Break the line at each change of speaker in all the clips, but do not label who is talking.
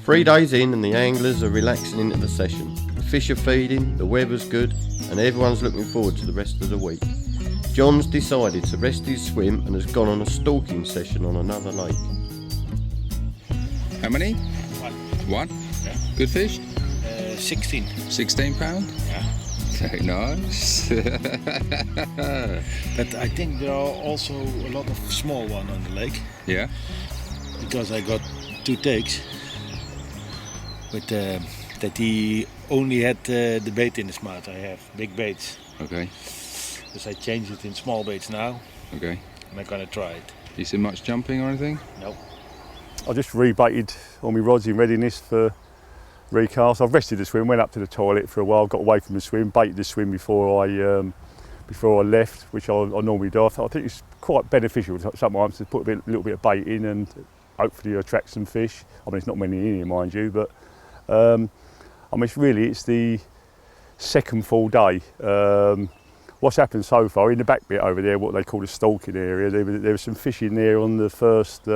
3 days in and the anglers are relaxing into the session. The fish are feeding, the weather's good, and everyone's looking forward to the rest of the week. John's decided to rest his swim and has gone on a stalking session on another lake.
How many? One?
Yeah.
Good fish?
16.
16 pound?
Yeah.
Very nice.
But I think there are also a lot of small ones on the lake.
Yeah.
Because I got 2 takes. But that he only had the bait in his mouth. I have big baits.
Okay.
Because I changed it in small baits now.
Okay.
And I'm gonna try it.
You see much jumping or anything?
No.
I just rebaited all my rods in readiness for recast. I've rested the swim, went up to the toilet for a while, got away from the swim, baited the swim before I left, which I normally do. I think it's quite beneficial sometimes to put a little bit of bait in and hopefully attract some fish. I mean, it's not many in here, mind you, but I mean, it's the second full day. What's happened so far in the back bit over there, what they call the stalking area, there was some fish in there on the first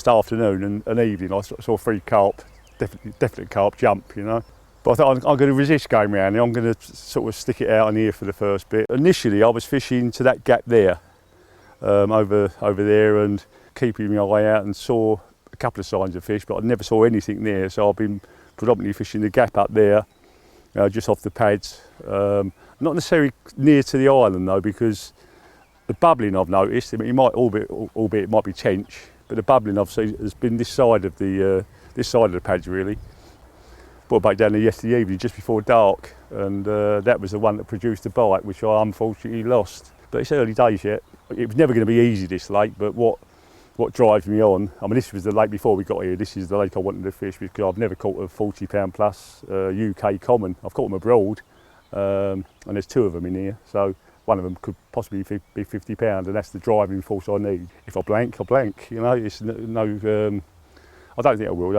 afternoon and evening. I saw 3 carp, definitely carp jump, you know. But I thought I'm going to resist going round there. I'm going to sort of stick it out in here for the first bit. Initially, I was fishing to that gap there, over there, and keeping my eye out, and saw a couple of signs of fish, but I never saw anything there. So I've been predominantly fishing the gap up there, just off the pads. Not necessarily near to the island though, because the bubbling I've noticed, I mean, it might albeit it might be tench, but the bubbling I've seen has been this side of the pads really. Brought back down there yesterday evening just before dark, and that was the one that produced a bite, which I unfortunately lost. But it's early days yet. It was never going to be easy, this lake, but what drives me on, I mean, this was the lake before we got here. This is the lake I wanted to fish because I've never caught a 40 pound plus UK common. I've caught them abroad, and there's 2 of them in here, so one of them could possibly be 50 pound, and that's the driving force I need. If I blank, I blank. You know, it's no. I don't think I will.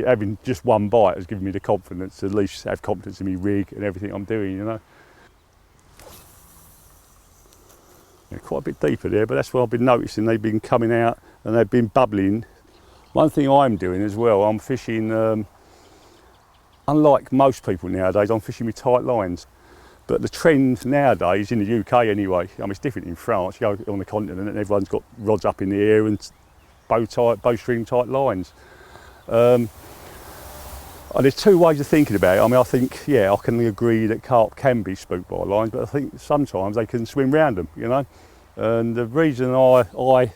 Having just one bite has given me the confidence to at least have confidence in me rig and everything I'm doing. You know. Yeah, quite a bit deeper there, but that's what I've been noticing. They've been coming out and they've been bubbling. One thing I'm doing as well, I'm fishing. Unlike most people nowadays, I'm fishing with tight lines. But the trend nowadays, in the UK anyway, I mean, it's different in France. You go on the continent and everyone's got rods up in the air and bowstring tight lines. And there's 2 ways of thinking about it. I mean, I think, yeah, I can agree that carp can be spooked by lines, but I think sometimes they can swim round them, you know. And the reason I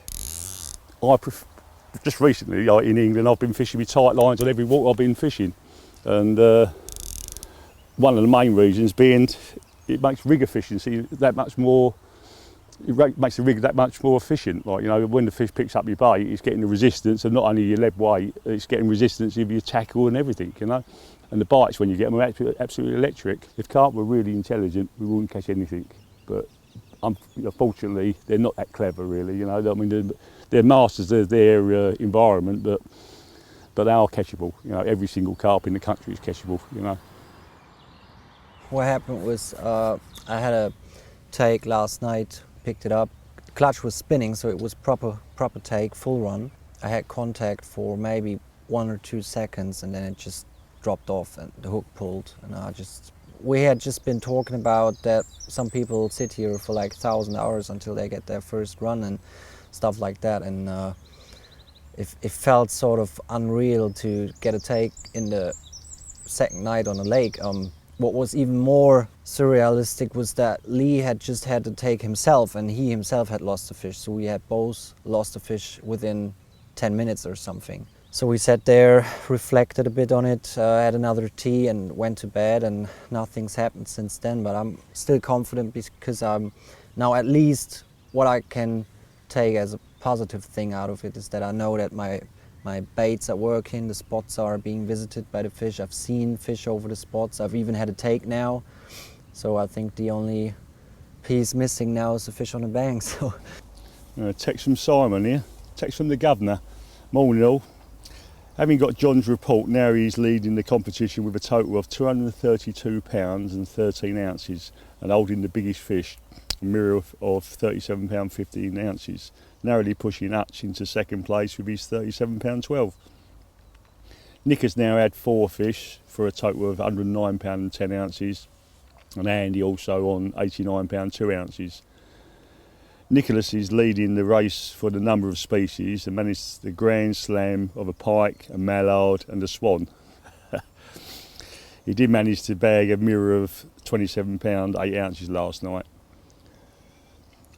just recently, like in England, I've been fishing with tight lines on every walk I've been fishing. And one of the main reasons being it makes rig efficiency that much more. It makes the rig that much more efficient. Like, you know, when the fish picks up your bait, it's getting the resistance, and not only your lead weight, it's getting resistance of your tackle and everything, you know. And the bites when you get them are absolutely electric. If carp were really intelligent, we wouldn't catch anything. But unfortunately, they're not that clever, really. You know, I mean, they're masters of their environment, but they are catchable. You know, every single carp in the country is catchable. You know.
What happened was I had a take last night. Picked it up. The clutch was spinning, so it was proper take, full run. I had contact for maybe 1 or 2 seconds, and then it just dropped off and the hook pulled. And we had just been talking about that some people sit here for like 1,000 hours until they get their first run and stuff like that. And it felt sort of unreal to get a take in the second night on a lake. What was even more surrealistic was that Lee had just had to take himself, and he himself had lost the fish. So we had both lost the fish within 10 minutes or something. So we sat there, reflected a bit on it, had another tea and went to bed, and nothing's happened since then. But I'm still confident because I'm now, at least what I can take as a positive thing out of it is that I know that my baits are working, the spots are being visited by the fish. I've seen fish over the spots. I've even had a take now. So I think the only piece missing now is the fish on the bank. So.
Text from Simon here, text from the governor. Morning all. Having got John's report, now he's leading the competition with a total of 232 pounds and 13 ounces and holding the biggest fish, a mirror of 37 pound 15 ounces. Narrowly pushing Hutch into second place with his 37 pound 12. Nick has now had 4 fish for a total of £109 and 10 ounces, and Andy also on £89 2 ounces. Nicholas is leading the race for the number of species and managed the grand slam of a pike, a mallard and a swan. He did manage to bag a mirror of £27 8 ounces last night.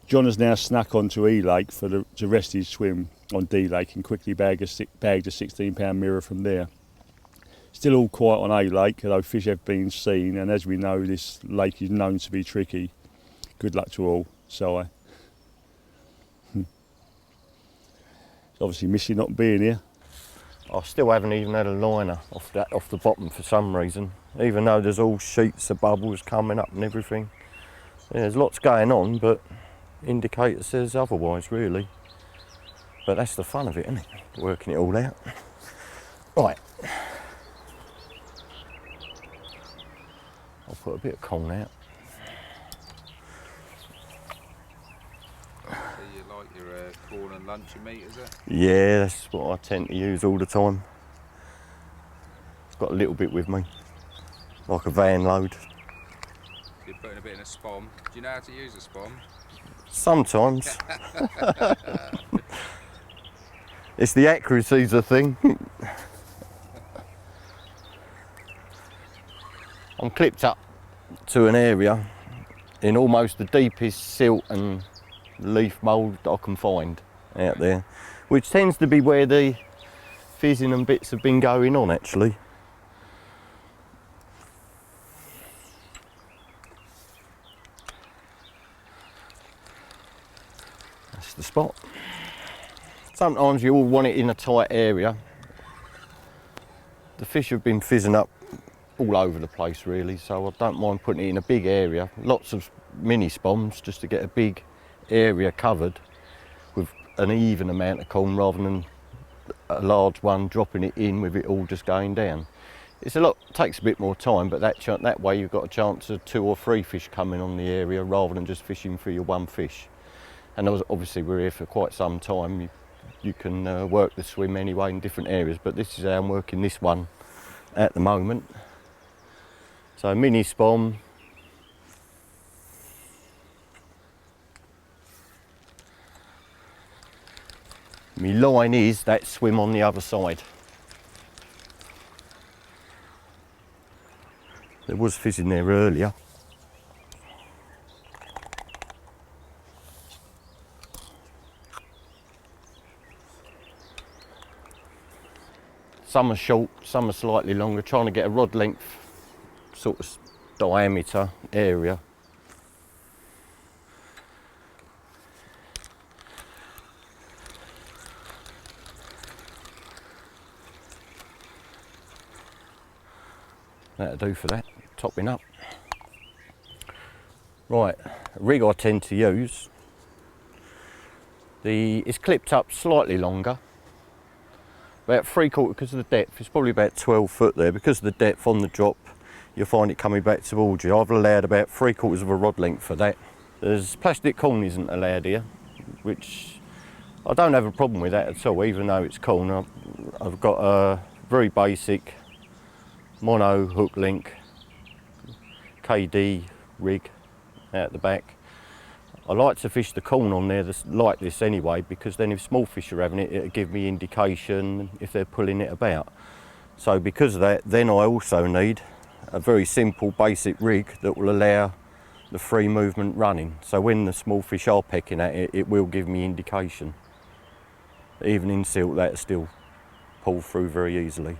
John has now snuck onto E Lake to rest his swim on D Lake and quickly bagged a £16 mirror from there. Still all quiet on A Lake, although fish have been seen, and as we know, this lake is known to be tricky. Good luck to all, Si. Obviously missing not being here.
I still haven't even had a liner off the bottom for some reason, even though there's all sheets of bubbles coming up and everything. Yeah, there's lots going on, but indicator says otherwise, really. But that's the fun of it, isn't it? Working it all out. Right. I'll put a bit of corn out.
You like your corn and lunch and meat, is it?
Yeah, that's what I tend to use all the time. I've got a little bit with me, like a van load.
You're putting a bit in a spom. Do you know how to use a spom?
Sometimes. It's the accuracy's the thing. I'm clipped up to an area in almost the deepest silt and leaf mould I can find out there, which tends to be where the fizzing and bits have been going on actually. That's the spot. Sometimes you all want it in a tight area. The fish have been fizzing up all over the place really, so I don't mind putting it in a big area. Lots of mini spoms just to get a big area covered with an even amount of corn rather than a large one dropping it in with it all just going down. It's takes a bit more time, but that way you've got a chance of 2 or 3 fish coming on the area rather than just fishing for your one fish. And obviously we're here for quite some time. You can work the swim anyway in different areas, but this is how I'm working this one at the moment. So mini spom. My line is that swim on the other side. There was fizzing there earlier. Some are short, some are slightly longer, trying to get a rod length sort of diameter area. That'll do for that, topping up. Right, a rig I tend to use. It's clipped up slightly longer. About 3/4 because of the depth. It's probably about 12 foot there. Because of the depth on the drop, you'll find it coming back towards you. I've allowed about 3/4 of a rod length for that. There's plastic corn isn't allowed here, which I don't have a problem with that at all, even though it's corn. I've got a very basic mono hook link KD rig out the back. I like to fish the corn on there like this anyway, because then if small fish are having it, it'll give me indication if they're pulling it about. So because of that, then I also need a very simple basic rig that will allow the free movement running. So when the small fish are pecking at it, it will give me indication. Even in silt, that'll still pull through very easily.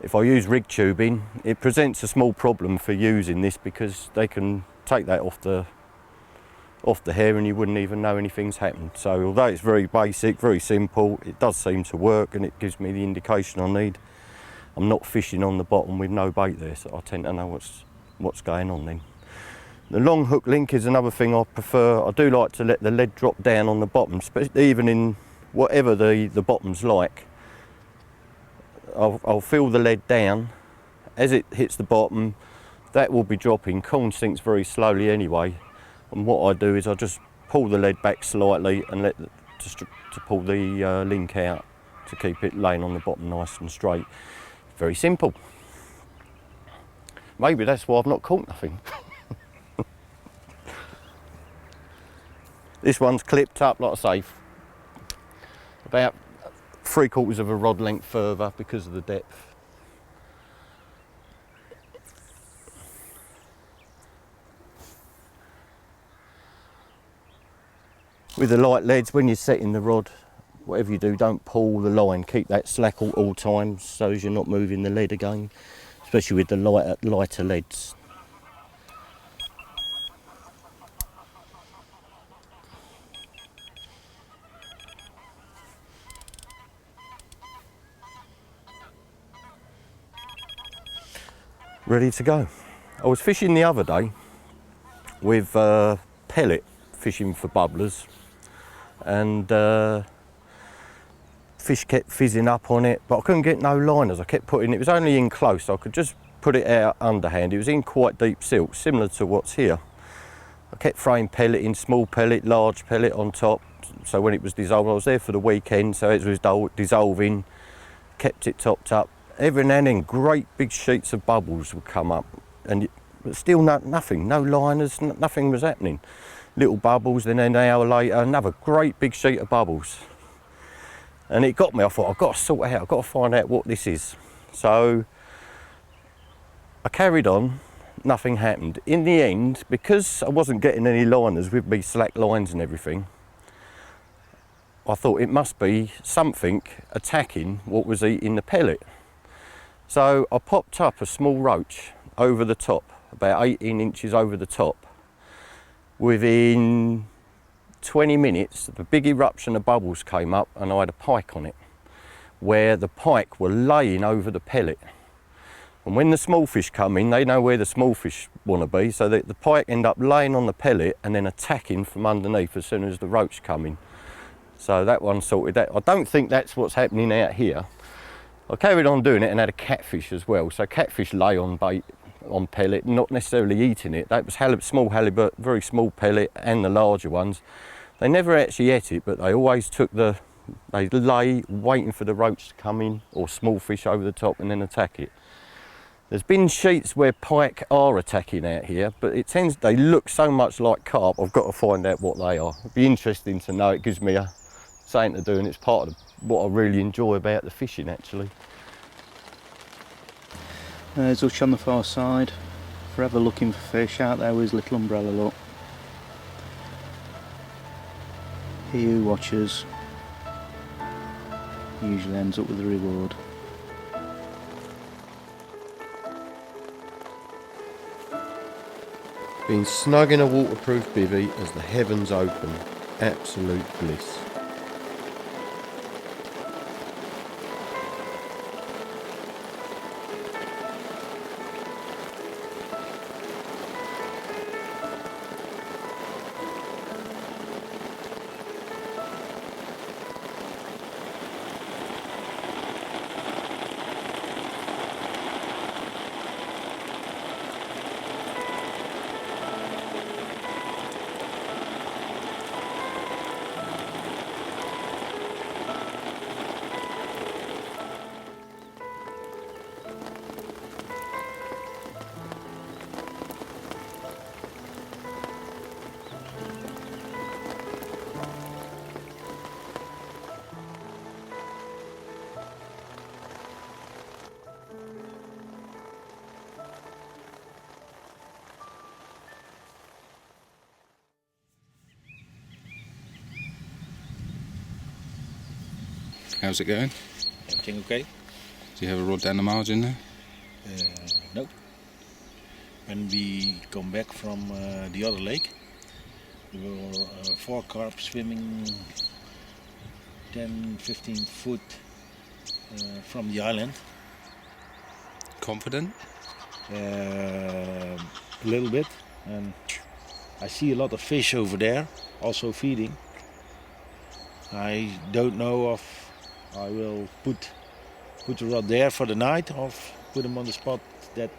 If I use rig tubing, it presents a small problem for using this because they can take that off the hair and you wouldn't even know anything's happened. So although it's very basic, very simple, it does seem to work and it gives me the indication I need. I'm not fishing on the bottom with no bait there, so I tend to know what's going on then. The long hook link is another thing I prefer. I do like to let the lead drop down on the bottom, even in whatever the bottom's like. I'll feel the lead down. As it hits the bottom, that will be dropping. Corn sinks very slowly anyway. And what I do is I just pull the lead back slightly and to pull the link out to keep it laying on the bottom nice and straight. Very simple. Maybe that's why I've not caught nothing. This one's clipped up, like I say, about 3/4 of a rod length further because of the depth. With the light leads, when you're setting the rod, whatever you do, don't pull the line. Keep that slack all times so as you're not moving the lead again, especially with the lighter leads. Ready to go. I was fishing the other day with pellet, fishing for bubblers, and fish kept fizzing up on it, but I couldn't get no liners. I kept putting, it was only in close, so I could just put it out underhand. It was in quite deep silt, similar to what's here. I kept throwing pellet in, small pellet, large pellet on top, so when it was dissolved, I was there for the weekend, so it was dissolving, kept it topped up. Every now and then, great big sheets of bubbles would come up, and but still nothing, no liners, nothing was happening. Little bubbles, then an hour later, another great big sheet of bubbles. And it got me, I thought, I've got to sort it out, I've got to find out what this is. So I carried on, nothing happened. In the end, because I wasn't getting any liners with me slack lines and everything, I thought it must be something attacking what was eating the pellet. So I popped up a small roach over the top, about 18 inches over the top. Within 20 minutes, the big eruption of bubbles came up and I had a pike on it, where the pike were laying over the pellet. And when the small fish come in, they know where the small fish want to be, so that the pike end up laying on the pellet and then attacking from underneath as soon as the roach come in. So that one sorted that. I don't think that's what's happening out here. I carried on doing it and had a catfish as well. So catfish lay on bait, on pellet, not necessarily eating it. That was small halibut, very small pellet, and the larger ones. They never actually ate it, but they always they lay waiting for the roach to come in, or small fish over the top, and then attack it. There's been sheets where pike are attacking out here, but they look so much like carp, I've got to find out what they are. It'd be interesting to know. It gives me something to do, and it's part of what I really enjoy about the fishing, actually.
There's Hutch on the far side, forever looking for fish, out there with his little umbrella, look. He who watches usually ends up with a reward.
Being snug in a waterproof bivvy as the heavens open, absolute bliss.
How's it going?
Everything okay?
Do you have a rod down the margin there?
No. When we come back from the other lake, there were 4 carp swimming 10-15 foot from the island.
Confident?
A little bit, and I see a lot of fish over there also feeding. I don't know if I will put the rod there for the night or put them on the spot that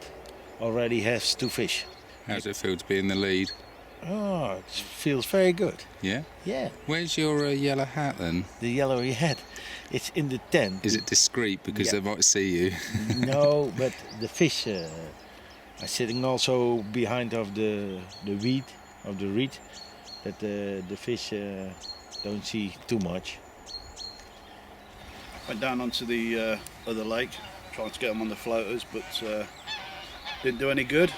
already has 2 fish.
How's it feel to be in the lead?
Oh, it feels very good.
Yeah?
Yeah.
Where's your yellow hat then?
The yellowy head, it's in the tent.
Is it discreet because
Yeah.
they might see you?
No, but the fish are sitting also behind of the reed, that the fish don't see too much.
Went down onto the other lake, trying to get them on the floaters, but didn't do any good.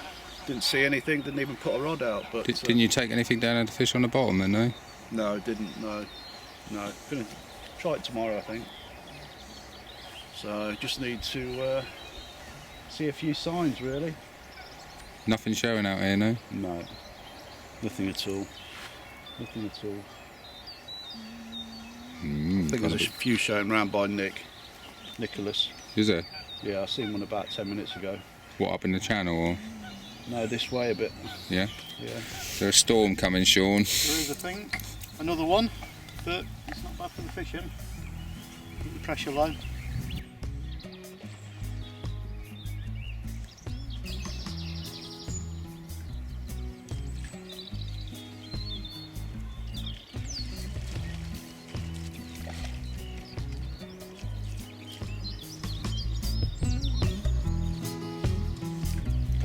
Didn't see anything, didn't even put a rod out. But
Didn't you take anything down to fish on the bottom then, no?
No, didn't. No. Gonna try it tomorrow, I think. So just need to see a few signs, really.
Nothing showing out here, no?
No, nothing at all. Nothing at all. I think there's a few showing round by Nicholas.
Is there?
Yeah, I seen one about 10 minutes ago.
What, up in the channel or?
No, this way a bit.
Yeah?
Yeah.
Is there a storm coming, Sean?
There is a thing, another one, but it's not bad for the fishing. Keep the pressure low.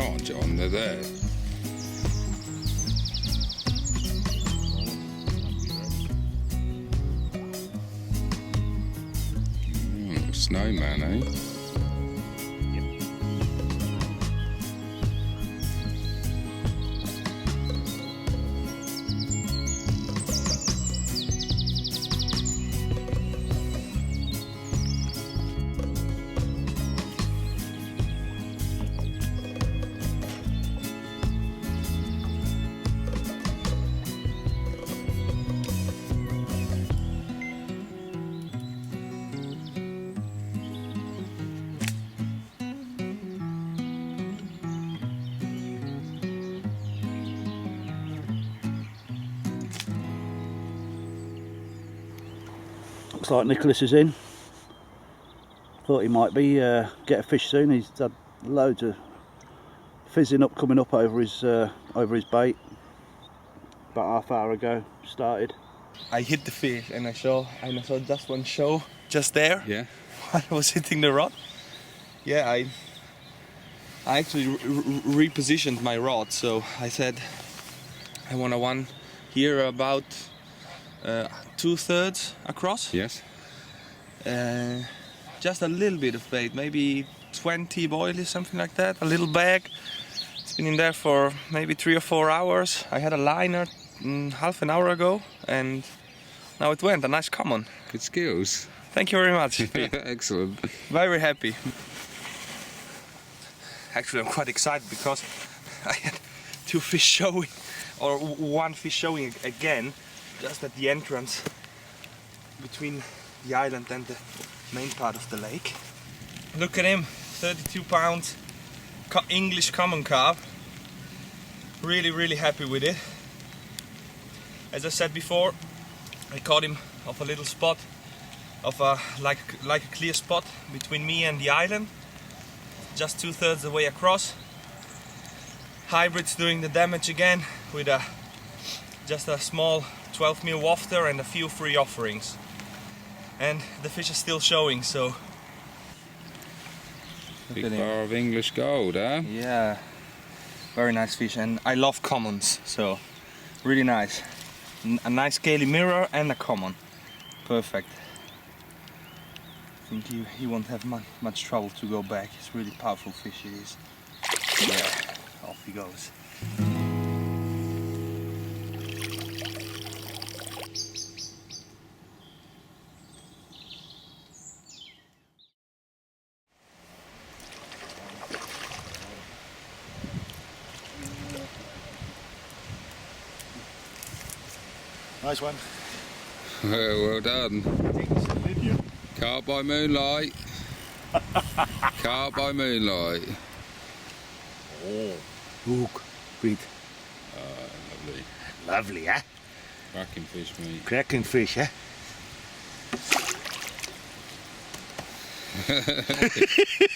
Oh, John, they're there. Snowman, eh?
Looks like Nicholas is in. Thought he might be get a fish soon. He's had loads of fizzing up coming up over his bait. About half hour ago started.
I hit the fish and I saw just one show just there.
Yeah.
While I was hitting the rod. Yeah, I actually repositioned my rod, so I said I want a one here about 2/3 across.
Yes.
Just a little bit of bait, maybe 20 boilies, something like that. A little bag. It's been in there for maybe 3 or 4 hours. I had a liner half an hour ago, and now it went. A nice common.
Good skills.
Thank you very much.
Excellent.
Very happy. Actually, I'm quite excited because I had 2 fish showing, or 1 fish showing again, just at the entrance between the island and the main part of the lake. Look at him, 32 pounds English common carp. Really happy with it. As I said before, I caught him off a little spot, of like a clear spot between me and the island, just 2/3 the way across. Hybrid's doing the damage again with just a small 12mm wafter and a few free offerings, and the fish are still showing. So
Big bar of English gold, huh?
yeah, very nice fish, and I love commons, so really nice. A nice scaly mirror and a common, perfect. I think he won't have much trouble to go back. It's really powerful fish it is. Yeah, off he goes.
Nice one.
Well done. Carp by moonlight. Carp by moonlight.
Oh, hook, Pete.
Lovely.
Lovely, eh?
Cracking fish, mate.
Cracking fish, eh?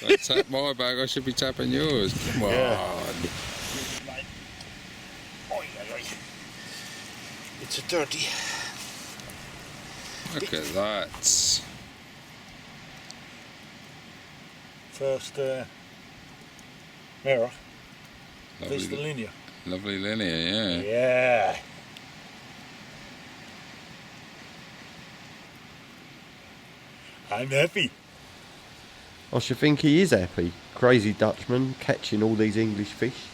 Don't tap my bag, I should be tapping yours. Come on.
Yeah. Oi, oi, oi. It's a 30.
Look at that.
First mirror. This the
Lovely,
linear.
lovely linear, yeah.
Yeah. I'm happy.
I should think he is happy. Crazy Dutchman catching all these English fish.